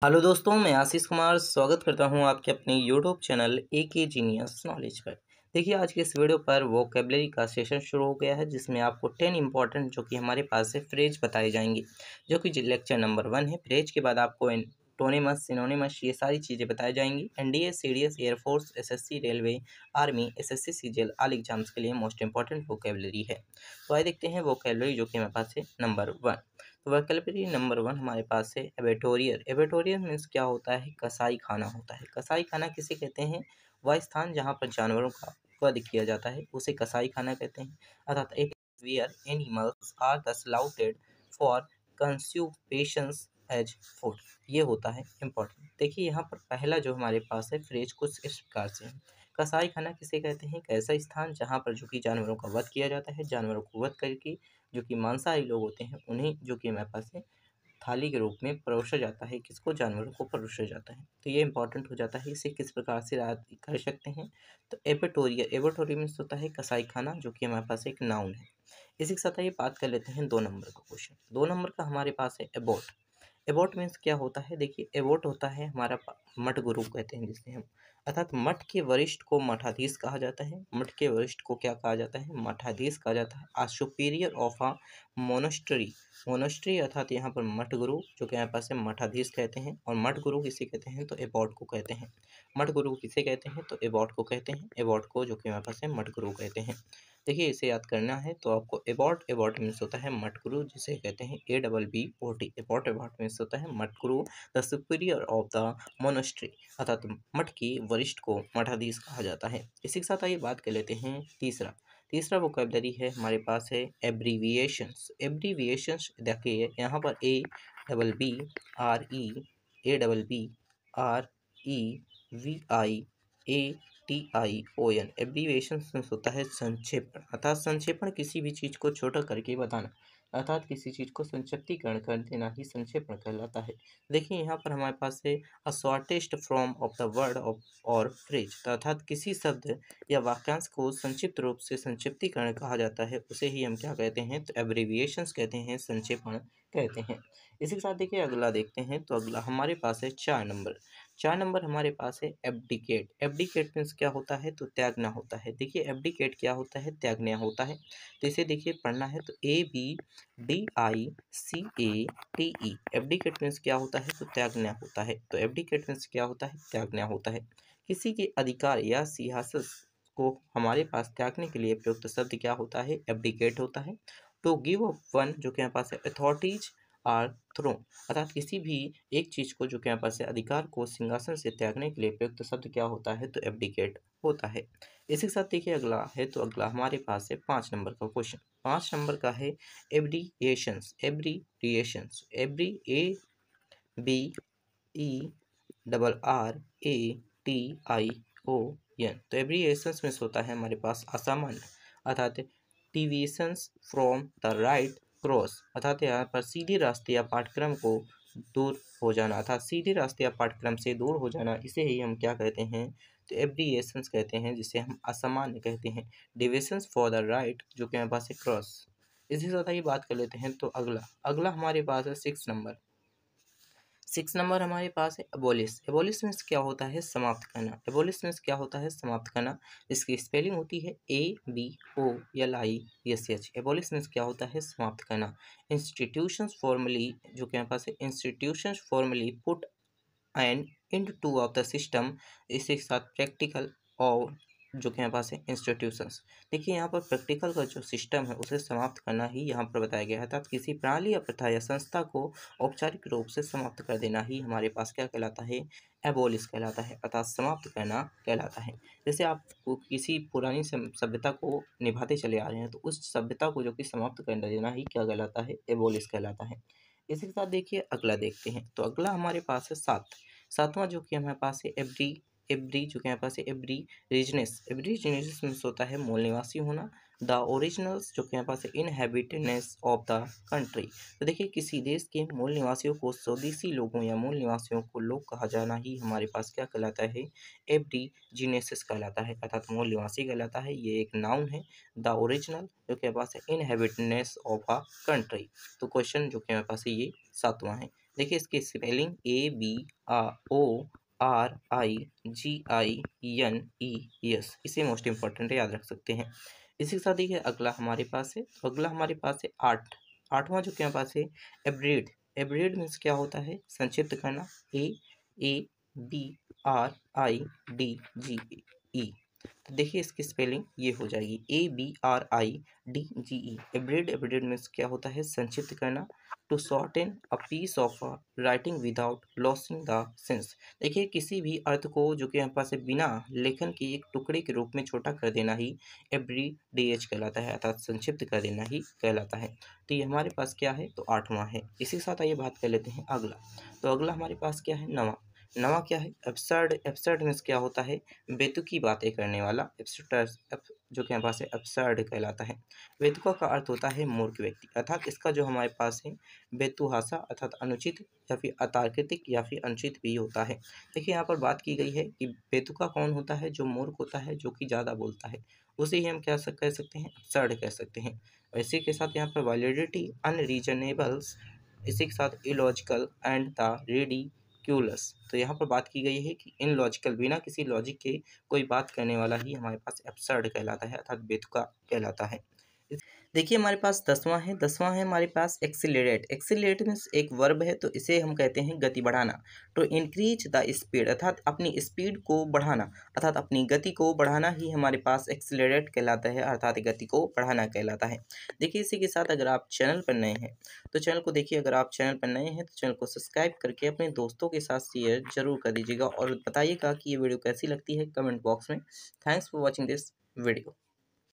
Hello दोस्तों, मैं आशीष कुमार स्वागत करता हूं आपके अपने YouTube channel A K genius knowledge पर। देखिए, आज के इस वीडियो पर वोकैबुलरी का सेशन शुरू हो गया है, जिसमें आपको 10 इंपॉर्टेंट जो कि हमारे पास है फ्रेज बताए जाएंगे, जो कि लेक्चर नंबर 1 है। फ्रेज के बाद आपको टोनिमस, सिनोनिमस, ये सारी चीज़ें बताई जाएंगी। NDA, CDS, air force, SSC, railway, army, SSC, CGL all exams के लिए मोस्ट इंपॉर्टेंट वोकैबुलरी है। तो आइए देखते हैं वोकैबुलरी जो कि हमारे पास है नंबर 1। तो वैकल्पिक नंबर 1 हमारे पास है एबेटोरियर। एबेटोरियर मीन्स क्या होता है? कसाई खाना होता है। कसाई खाना किसे कहते हैं? वह स्थान जहाँ पर जानवरों का वध किया जाता है उसे कसाई खाना कहते हैं। अर्थात एक where animals are the slaughtered for consumptions as food, ये होता है इम्पोर्टेंट। देखिए, यहाँ पर पहला जो हमारे पास है फ्रेज कुछ इस प्रकार से है। कसाई खाना किसे कहते हैं? एक ऐसा स्थान जहाँ पर जो कि जानवरों का वध किया जाता है, जानवरों को वध करके जो कि मांसाहारी लोग होते हैं उन्हें जो कि हमारे पास है थाली के रूप में परोसा जाता है। किसको? जानवरों को परोसा जाता है। तो ये इंपॉर्टेंट हो जाता है। इसे किस प्रकार से याद कर सकते हैं? तो एबेटोरियर, एबेटोरियर मीन्स होता है कसाई खाना, जो कि हमारे पास एक नाउन है। इसी के साथ ये बात कर लेते हैं 2 नंबर का क्वेश्चन। 2 नंबर का हमारे पास है एबोट। एबोट मीन्स क्या होता है? देखिए, एबोट होता है हमारा मठ गुरु कहते हैं जिसे हम, अर्थात मठ के वरिष्ठ को मठाधीश कहा जाता है। मठ के वरिष्ठ को क्या कहा जाता है? मठाधीश कहा जाता है। A superior of a monastery. Monastery अर्थात यहाँ पर मठ गुरु जो कि यहाँ पास है मठाधीश कहते हैं। और मठ गुरु किसे कहते हैं? तो एबॉट को कहते हैं। मठ गुरु किसे कहते हैं? तो एबॉट को कहते हैं। एबॉट को जो कि हमारे पास है मठ गुरु कहते हैं। देखिए, इसे याद करना है तो आपको एबॉट, एबॉट मीन्स होता है मठ गुरु, जिसे कहते हैं ABBOT। एबॉट, एबॉट मीन्स होता है मठ गुरु, the superior of the monastery, अर्थात मठ के वरिष्ठ को मठाधीश कहा जाता है। इसी के साथ आइए बात कर लेते हैं तीसरा। तीसरा वोकैबुलरी है हमारे पास है एब्रीविएशंस। एब्रीविएशंस देखिए, यहाँ पर ABBREVIATION। एब्रीविएशंस मीन्स होता है संक्षेपण, अर्थात संक्षेपण किसी भी चीज़ को छोटा करके बताना, अर्थात किसी चीज़ को संक्षिप्तीकरण कर देना ही संक्षेपण कहलाता है। देखिए, यहाँ पर हमारे पास है a shortest form of the word of और फ्रेज, अर्थात किसी शब्द या वाक्यांश को संक्षिप्त रूप से संक्षिप्तीकरण कहा जाता है, उसे ही हम क्या कहते हैं? तो एब्रीविएशंस कहते हैं, संक्षेपण कहते हैं। इसी के साथ देखिए अगला देखते हैं। तो अगला हमारे पास है 4 नंबर। 4 नंबर हमारे पास है एब्डिकेट। एब्डिकेट मीन्स क्या होता है? तो त्यागना होता है। देखिए, एब्डिकेट क्या होता है? त्यागना होता है। तो इसे देखिए पढ़ना है तो ABDICATE। एब्डिकेट मीन्स क्या होता है? तो त्यागना होता है। तो एब्डिकेट मीन्स क्या होता है? त्यागना होता है। किसी के अधिकार या सियासत को हमारे पास त्यागने के लिए प्रयुक्त शब्द क्या होता है? एब्डिकेट होता है। टू गिव अप वन जो कि हमारे पास है अथॉरिटीज आर थ्रोन, अर्थात किसी भी एक चीज़ को जो कि हमारे पास है अधिकार को सिंहासन से त्यागने के लिए प्रयुक्त शब्द क्या होता है? तो एब्डिकेट होता है। इसी के साथ देखिए अगला है। तो अगला हमारे पास है 5 नंबर का क्वेश्चन। 5 नंबर का है एब्रीविएशंस। Abbreviations, ABRRATION। तो एब्रीविएशंस में होता है हमारे पास असामान्य, अर्थात deviations from the right cross, अर्थात यहाँ पर सीधे रास्ते या पाठ्यक्रम को दूर हो जाना, अर्थात सीधे रास्ते या पाठ्यक्रम से दूर हो जाना, इसे ही हम क्या कहते हैं? तो एब्रीविएशंस कहते हैं, जिसे हम असामान्य कहते हैं। डिविएशंस फॉर द राइट जो कि हमारे पास है क्रॉस। इसी के साथ ही बात कर लेते हैं। तो अगला अगला हमारे पास है 6 नंबर। 6 नंबर हमारे पास है एबोलिश। एबोलिश मीन्स क्या होता है? समाप्त करना। एबोलिश मीन्स क्या होता है? समाप्त करना। इसकी स्पेलिंग होती है ABOLISH। एबोलिश मीन्स क्या होता है? समाप्त करना। इंस्टीट्यूशंस फॉर्मली जो कि हमारे पास है institutions formally put and and two of the system. इसी के साथ प्रैक्टिकल और जो कि हमारे पास है इंस्टीट्यूशंस। देखिए, यहाँ पर प्रैक्टिकल का जो सिस्टम है उसे समाप्त करना ही यहाँ पर बताया गया है, अर्थात किसी प्रणाली या प्रथा या संस्था को औपचारिक रूप से समाप्त कर देना ही हमारे पास क्या कहलाता है? एबोलिश कहलाता है, अर्थात समाप्त करना कहलाता है। जैसे आप किसी पुरानी सभ्यता को निभाते चले आ रहे हैं तो उस सभ्यता को जो कि समाप्त कर देना ही क्या कहलाता है? एबोलिश कहलाता है। इसी के साथ देखिए अगला देखते हैं। तो अगला हमारे पास है 7वां जो कि हमारे पास है एब्री एब्री जो कि हमारे पास है एब्रीजिनस। एब्रीजिनस मीन्स होता है मूल निवासी होना। द ओरिजिनल्स जो कि हमारे पास है इनहेबिटेंट्स ऑफ द कंट्री। तो देखिए, किसी देश के मूल निवासियों को स्वदेशी लोगों या मूल निवासियों को लोग कहा जाना ही हमारे पास क्या कहलाता है? एब्रीजिनस कहलाता है, अर्थात मूल निवासी कहलाता है। ये एक नाउन है। द ओरिजिनल जो कि हमारे पास है इनहेबिटेंट्स ऑफ अ कंट्री। तो क्वेश्चन जो कि हमारे पास है ये 7वां है। देखिए इसकी स्पेलिंग ABRORIGINES, इसे मोस्ट इंपॉर्टेंट है, याद रख सकते हैं। इसी के साथ देखिए अगला हमारे पास है, तो अगला हमारे पास है आठवां जो के पास है एब्रीड। एब्रीड मीन्स क्या होता है, संक्षिप्त करना, ABRIDGE। तो देखिए इसकी स्पेलिंग ये हो जाएगी ABRIDGE। एब्रीड, एब्रीड मीन्स क्या होता है, संक्षिप्त करना, to shorten a piece of writing without losing the sense. देखिए किसी भी अर्थ को जो कि हमारे पास है बिना लेखन के एक टुकड़े के रूप में छोटा कर देना ही एब्रीडिएज कहलाता है, अर्थात संक्षिप्त कर देना ही कहलाता है। तो ये हमारे पास क्या है, तो आठवां है। इसी के साथ आइए बात कर लेते हैं अगला। तो अगला हमारे पास क्या है, नवा। नवा क्या है, एब्सर्ड। एब्सर्ड मीन्स क्या होता है, बेतुकी बातें करने वाला। जो कि हमारे पास है एब्सर्ड कहलाता है। बेतुका का अर्थ होता है मूर्ख व्यक्ति, अर्थात इसका जो हमारे पास है बेतुहासा अर्थात अनुचित या फिर अतार्किक या फिर अनुचित भी होता है। देखिए यहाँ पर बात की गई है कि बेतुका कौन होता है, जो मूर्ख होता है, जो कि ज़्यादा बोलता है, उसे ही हम क्या कह सकते हैं, एब्सर्ड कह सकते हैं। और इसी के साथ यहाँ पर वैलिडिटी, अनरीजनेबल्स, इसी के साथ इलॉजिकल एंड द रिडिक्यूलस। तो यहाँ पर बात की गई है कि इन लॉजिकल, बिना किसी लॉजिक के कोई बात करने वाला ही हमारे पास एब्सर्ड कहलाता है, अर्थात बेतुका कहलाता है। देखिए हमारे पास 10वां है। 10वां है हमारे पास एक्सीलरेट। एक्सीलरेट मीन्स एक वर्ब है, तो इसे हम कहते हैं गति बढ़ाना। टू इंक्रीज द स्पीड, अर्थात अपनी स्पीड को बढ़ाना, अर्थात अपनी गति को बढ़ाना ही हमारे पास एक्सीलरेट कहलाता है, अर्थात गति को बढ़ाना कहलाता है। देखिए इसी के साथ अगर आप चैनल पर नए हैं तो चैनल को देखिए, अगर आप चैनल पर नए हैं तो चैनल को सब्सक्राइब करके अपने दोस्तों के साथ शेयर जरूर कर दीजिएगा और बताइएगा कि ये वीडियो कैसी लगती है कमेंट बॉक्स में। Thanks for watching this video.